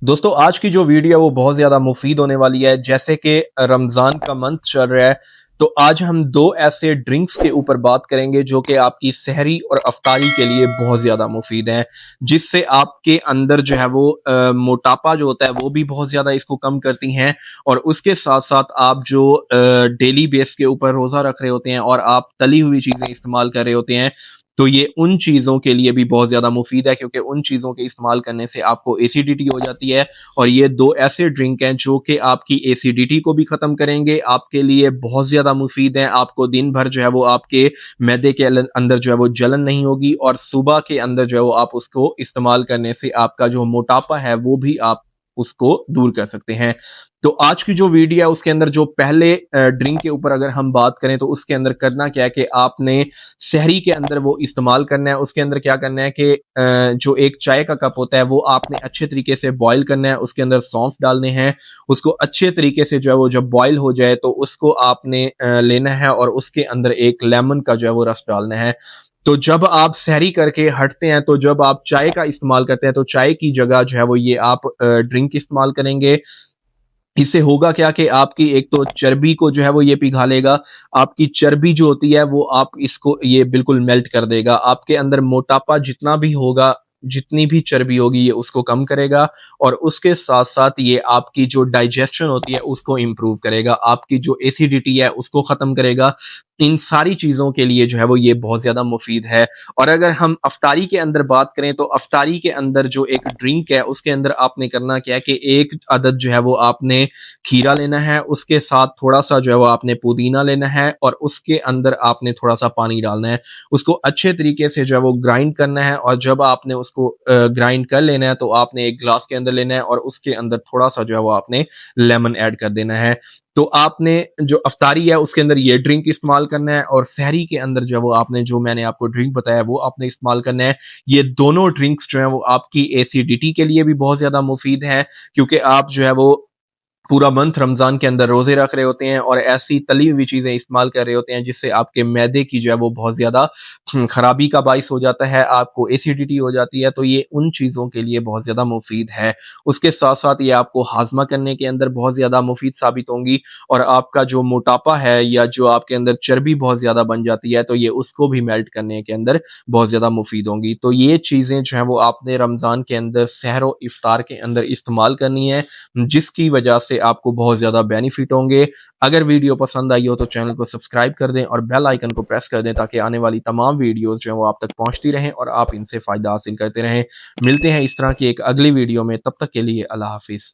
दोस्तों आज की जो वीडियो है वो बहुत ज़्यादा मुफीद होने वाली है। जैसे कि रमज़ान का मंथ चल रहा है, तो आज हम दो ऐसे ड्रिंक्स के ऊपर बात करेंगे जो कि आपकी सहरी और अफ्तारी के लिए बहुत ज़्यादा मुफीद हैं, जिससे आपके अंदर जो है वो मोटापा जो होता है वो भी बहुत ज़्यादा इसको कम करती हैं। और उसके साथ साथ आप जो डेली बेस के ऊपर रोज़ा रख रहे होते हैं और आप तली हुई चीज़ें इस्तेमाल कर रहे होते हैं, तो ये उन चीज़ों के लिए भी बहुत ज़्यादा मुफीद है, क्योंकि उन चीज़ों के इस्तेमाल करने से आपको एसिडिटी हो जाती है। और ये दो ऐसे ड्रिंक हैं जो कि आपकी एसिडिटी को भी ख़त्म करेंगे, आपके लिए बहुत ज़्यादा मुफीद हैं। आपको दिन भर जो है वो आपके मैदे के अंदर जो है वो जलन नहीं होगी, और सुबह के अंदर जो है वो आप उसको इस्तेमाल करने से आपका जो मोटापा है वो भी आप उसको दूर कर सकते हैं। तो आज की जो वीडियो है उसके अंदर जो पहले ड्रिंक के ऊपर अगर हम बात करें, तो उसके अंदर करना क्या है कि आपने सहरी के अंदर वो इस्तेमाल करना है। उसके अंदर क्या करना है कि जो एक चाय का कप होता है वो आपने अच्छे तरीके से बॉईल करना है, उसके अंदर सौंफ डालने हैं, उसको अच्छे तरीके से जो है वो जब बॉईल हो जाए तो उसको आपने लेना है और उसके अंदर एक लेमन का जो है वो रस डालना है। तो जब आप सहरी करके हटते हैं, तो जब आप चाय का इस्तेमाल करते हैं, तो चाय की जगह जो है वो ये आप ड्रिंक इस्तेमाल करेंगे। इससे होगा क्या कि आपकी एक तो चर्बी को जो है वो ये पिघा लेगा, आपकी चर्बी जो होती है वो आप इसको ये बिल्कुल मेल्ट कर देगा। आपके अंदर मोटापा जितना भी होगा, जितनी भी चर्बी होगी, ये उसको कम करेगा। और उसके साथ साथ ये आपकी जो डाइजेशन होती है उसको इम्प्रूव करेगा, आपकी जो एसिडिटी है उसको खत्म करेगा। इन सारी चीजों के लिए जो है वो ये बहुत ज्यादा मुफीद है। और अगर हम अफ्तारी के अंदर बात करें, तो अफ्तारी के अंदर जो एक ड्रिंक है उसके अंदर आपने करना क्या है कि एक अदद जो है वो आपने खीरा लेना है, उसके साथ थोड़ा सा जो है वो आपने पुदीना लेना है, और उसके अंदर आपने थोड़ा सा पानी डालना है। उसको अच्छे तरीके से जो है वो ग्राइंड करना है, और जब आपने उसको ग्राइंड कर लेना है तो आपने एक ग्लास के अंदर लेना है, और उसके अंदर थोड़ा सा जो है वो आपने लेमन ऐड कर देना है। तो आपने जो अफ्तारी है उसके अंदर ये ड्रिंक इस्तेमाल करना है, और सहरी के अंदर जो है वो आपने जो मैंने आपको ड्रिंक बताया वो आपने इस्तेमाल करना है। ये दोनों ड्रिंक्स जो है वो आपकी एसिडिटी के लिए भी बहुत ज्यादा मुफीद है, क्योंकि आप जो है वो पूरा मंथ रमजान के अंदर रोजे रख रहे होते हैं और ऐसी तली हुई चीजें इस्तेमाल कर रहे होते हैं जिससे आपके मैदे की जो है वो बहुत ज्यादा खराबी का बाइस हो जाता है, आपको एसिडिटी हो जाती है। तो ये उन चीजों के लिए बहुत ज्यादा मुफीद है। उसके साथ साथ ये आपको हाजमा करने के अंदर बहुत ज्यादा मुफीद साबित होंगी, और आपका जो मोटापा है या जो आपके अंदर चर्बी बहुत ज्यादा बन जाती है, तो ये उसको भी मेल्ट करने के अंदर बहुत ज्यादा मुफीद होंगी। तो ये चीजें जो है वो आपने रमजान के अंदर सहर और इफ्तार के अंदर इस्तेमाल करनी है, जिसकी वजह से आपको बहुत ज्यादा बेनिफिट होंगे। अगर वीडियो पसंद आई हो तो चैनल को सब्सक्राइब कर दें और बेल आइकन को प्रेस कर दें, ताकि आने वाली तमाम वीडियोस जो है वो आप तक पहुंचती रहें और आप इनसे फायदा हासिल करते रहें। मिलते हैं इस तरह की एक अगली वीडियो में, तब तक के लिए अल्लाह हाफिज।